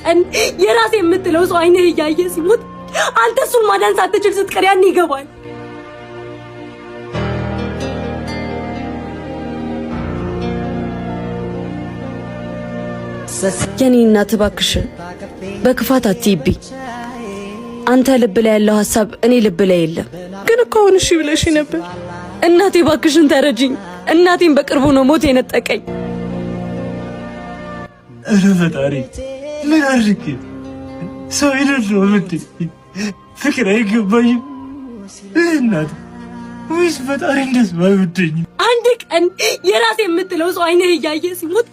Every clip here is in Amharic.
ቀን የራስ የምትለው ሰው አይነህ እያየ ሲሞት አንተ እሱን ማዳን ሳትችል ስትቀር ያን ይገባል። የኔ እናት እባክሽ በክፋት አትይብኝ። አንተ ልብ ላይ ያለው ሐሳብ እኔ ልብ ላይ የለም። ግን እኮ አሁን እሺ ብለሽ ነበር። እናቴ እባክሽን ተረጂኝ። እናቴን በቅርቡ ነው ሞት የነጠቀኝ። ኧረ ፈጣሪ ምን አድርጌ ሰው አይደለሁ ምንድን ፍቅር አይገባኝም። እናት ወይስ ፈጣሪ እንደዚህ አይወደኝ? አንድ ቀን የራስ የምትለው ሰው አይነህ እያየ ሲሞት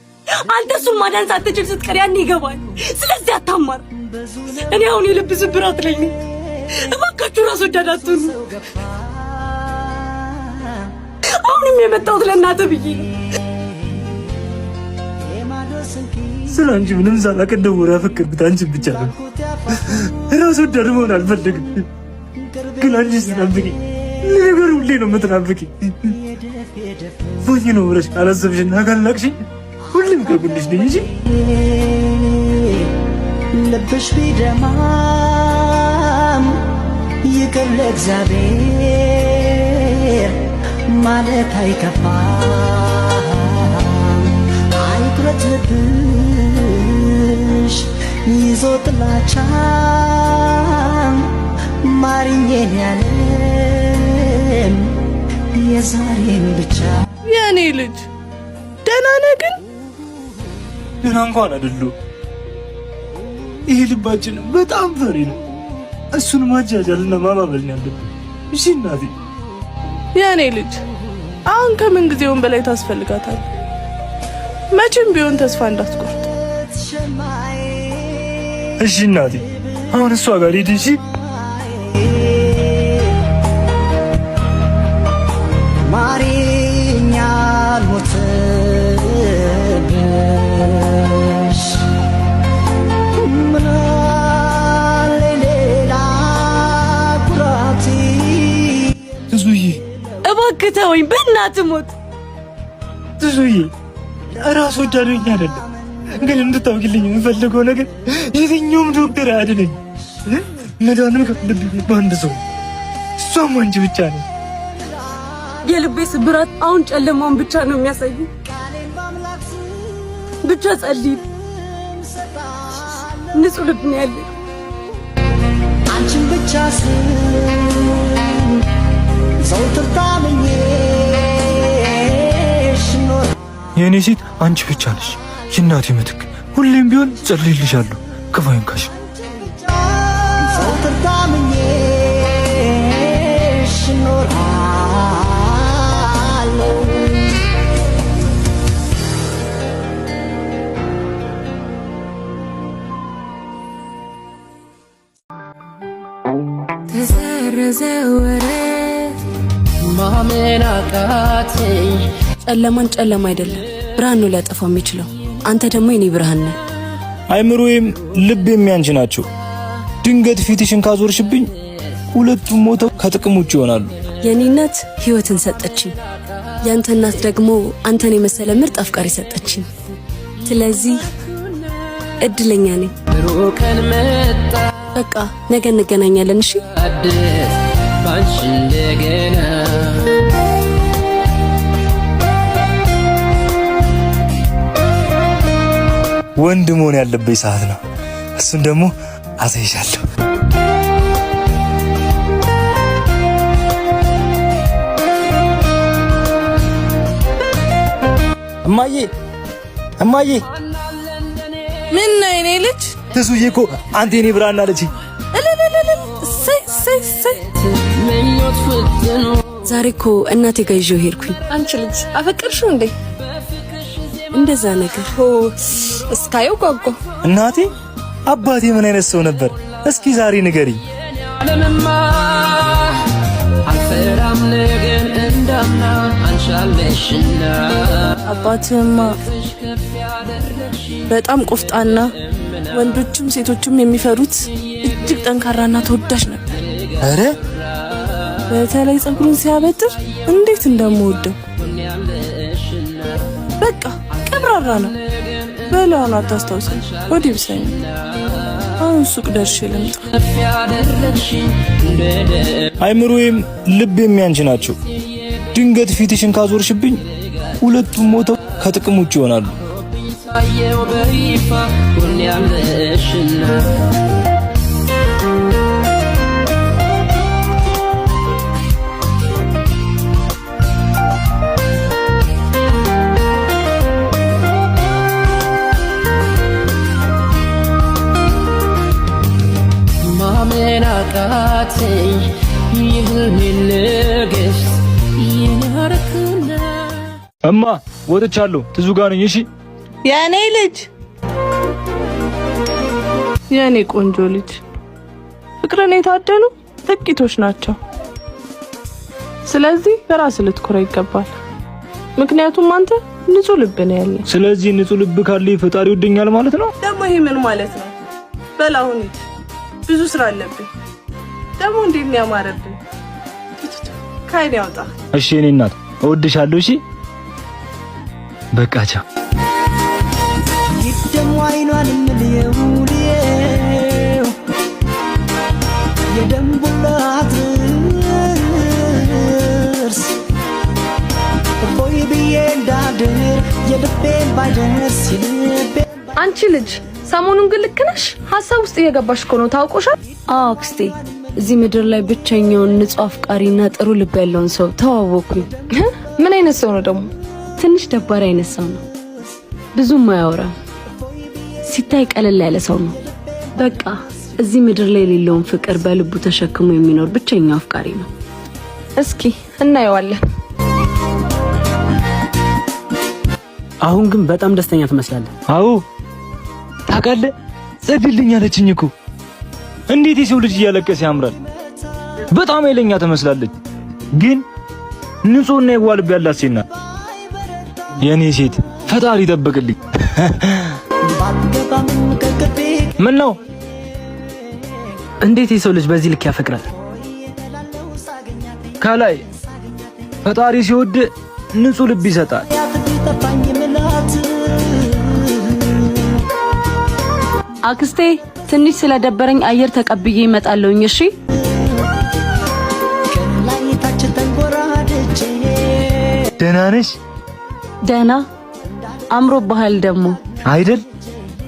አንተ እሱን ማዳን ሳትችል ስትቀር ያን ይገባል። ስለዚህ አታማር። እኔ አሁን የልብ ስብራት ላይ ነኝ። እባካችሁ ራስ ወዳድ አትሁኑ። አሁንም የመጣሁት ለእናትህ ብዬ ነው። ስለ አንቺ ምንም ሳላውቅ እንደው ያፈቀርኩት አንቺን ብቻ ነው። ራስ ወዳድ መሆን አልፈልግም። ግን አንቺ ስትናፍቂ ነገር ሁሌ ነው የምትናፍቂ። ሞኝ ነው ብለሽ ካላሰብሽና ካላቅሽኝ ሁሌም ከጎንሽ ነኝ እንጂ ልብሽ ቢደማም ይቅር ለእግዚአብሔር ማለት አይከፋም። አይቁረት ልብሽ ይዞ ጥላቻ ማርኜን ያለም የዛሬን ብቻ። የኔ ልጅ ደህና ነህ? ግን ደህና እንኳን አይደለሁም። ይሄ ልባችን በጣም ፈሪ ነው። እሱን ማጃጃልና ማባበል ነው ያለብን። እሺ እናቴ። የኔ ልጅ አሁን ከምን ጊዜውም በላይ ታስፈልጋታል። መቼም ቢሆን ተስፋ እንዳትቆርጥ እሺ እናቴ። አሁን እሷ ጋር ሂድ እሺ። ማሪኛ ሞትብሽ ምናለ ሌላ ኩራቲ። ትዙዬ እባክህ ተወኝ፣ በእናትህ ሞት። ትዙዬ ራስ ወዳድ ነኝ አይደለም፣ ግን እንድታውቂልኝ የምፈልገው ነገር የትኛውም ዶክተር አያድነኝ። መዳንም ከልብኝ በአንድ ሰው እሷም አንቺ ብቻ ነው። የልቤ ስብራት አሁን ጨለማውን ብቻ ነው የሚያሳይ። ብቻ ጸልይ። ንጹህ ልብ ነው ያለኝ። አንቺን ብቻ ሰው ተጣመኝሽ ኖር። የኔ ሴት አንቺ ብቻ ነሽ የእናቴ ምትክ። ሁሌም ቢሆን ጸልይልሻለሁ ክፉ አይንካሽ። ሰው ተጣመኝሽ ኖር ማመን አቃተኝ። ጨለማን ጨለማ አይደለም ብርሃን ነው ሊያጠፋው የሚችለው። አንተ ደግሞ የኔ ብርሃን ነህ። አይምሮዬም ልቤም ያንቺ ናቸው። ድንገት ፊትሽን ካዞርሽብኝ ሁለቱም ሞተው ከጥቅም ውጭ ይሆናሉ። የኔ እናት ህይወትን ሰጠችኝ። ያንተ እናት ደግሞ አንተን የመሰለ ምርጥ አፍቃሪ ሰጠችኝ። ስለዚህ እድለኛ ነኝ። ሩቀን መጣ በቃ ነገ እንገናኛለን። እሺ አዲስ ባንቺ እንደገና ወንድ መሆን ያለበት ሰዓት ነው። እሱን ደግሞ አሳይሻለሁ። እማዬ እማዬ። ምን ነው የኔ ልጅ? ትዙዬ እኮ አንተ የኔ ብርሃን አለችኝ። ዛሬ እኮ እናቴ ጋር ይዤው ሄድኩኝ። አንቺ ልጅ አፈቀርሽው እንዴ? እንደዛ ነገር እስካየው ጓጓ። እናቴ አባቴ ምን አይነት ሰው ነበር? እስኪ ዛሬ ንገሪኝ። ዓለምማ አልፈራም ነገን እንዳምና አንሻለሽና። አባትማ በጣም ቆፍጣና፣ ወንዶችም ሴቶችም የሚፈሩት እጅግ ጠንካራና ተወዳጅ ነበር። አረ በተለይ ፀጉሩን ሲያበጥር እንዴት እንደምወደው። በቃ ቀብራራ ነው። በላውን አታስታውሰኝ። ወዲ ብሰኝ አሁን ሱቅ ደርሼ ልምጣ። አይምሮዬም ልቤም ያንቺ ናቸው። ድንገት ፊትሽን ካዞርሽብኝ ሁለቱም ሞተው ከጥቅም ውጭ ይሆናሉ። ማመን አቃተኝ ይህን ልገስ የናረክና እማ ወጥቻለሁ። ትዙ ጋር ነኝ። እሺ የኔ ልጅ፣ የኔ ቆንጆ ልጅ፣ ፍቅርን የታደሉ ጥቂቶች ናቸው። ስለዚህ በራስ ልትኮራ ይገባል። ምክንያቱም አንተ ንጹህ ልብ ነው ያለ። ስለዚህ ንጹህ ልብ ካለ ፈጣሪ ይወደኛል ማለት ነው። ደግሞ ይሄ ምን ማለት ነው? በላሁን ብዙ ስራ አለብኝ። ደግሞ እንዴት ነው ያማረብኝ። ካይን ያውጣ። እሺ የኔ እናት እወድሻለሁ። እሺ በቃ ቻው። ይደሙ አይኗን ምልየው የደምቡላት እርስ ቦይ ብዬ እንዳድር የልቤን ባይደርስ የልቤ አንቺ ልጅ ሰሞኑን ግን ልክ ነሽ። ሐሳብ ውስጥ እየገባሽ እኮ ነው። ታውቆሻል? አዎ አክስቴ፣ እዚህ ምድር ላይ ብቸኛውን ንጹህ አፍቃሪና ጥሩ ልብ ያለውን ሰው ተዋወቅኩኝ። ምን አይነት ሰው ነው ደግሞ? ትንሽ ደባሪ አይነት ሰው ነው። ብዙም አያወራ፣ ሲታይ ቀለል ያለ ሰው ነው። በቃ እዚህ ምድር ላይ የሌለውን ፍቅር በልቡ ተሸክሞ የሚኖር ብቸኛው አፍቃሪ ነው። እስኪ እናየዋለን። አሁን ግን በጣም ደስተኛ ትመስላለህ። አዎ ታውቃለህ፣ ጸድልኝ አለችኝ እኮ። እንዴት የሰው ልጅ እያለቀሰ ያምራል። በጣም ኃይለኛ ትመስላለች፣ ግን ንጹህና የዋህ ልብ ያላት ሴት ናት። የኔ ሴት ፈጣሪ ይጠብቅልኝ። ምን ነው? እንዴት የሰው ልጅ በዚህ ልክ ያፈቅራል? ከላይ ፈጣሪ ሲወድ ንጹህ ልብ ይሰጣል። አክስቴ ትንሽ ስለደበረኝ አየር ተቀብዬ እመጣለሁኝ። እሺ ደህና ነሽ? ደህና አምሮብሃል ደግሞ አይደል?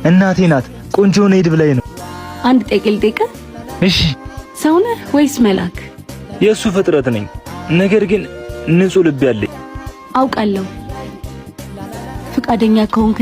እናቴ ናት ቆንጆ ነው ሄድ ብላኝ ነው። አንድ ጠቅል ጠይቀ። እሺ ሰው ነህ ወይስ መልአክ? የእሱ ፍጥረት ነኝ፣ ነገር ግን ንጹህ ልብ ያለኝ። አውቃለሁ። ፍቃደኛ ከሆንክ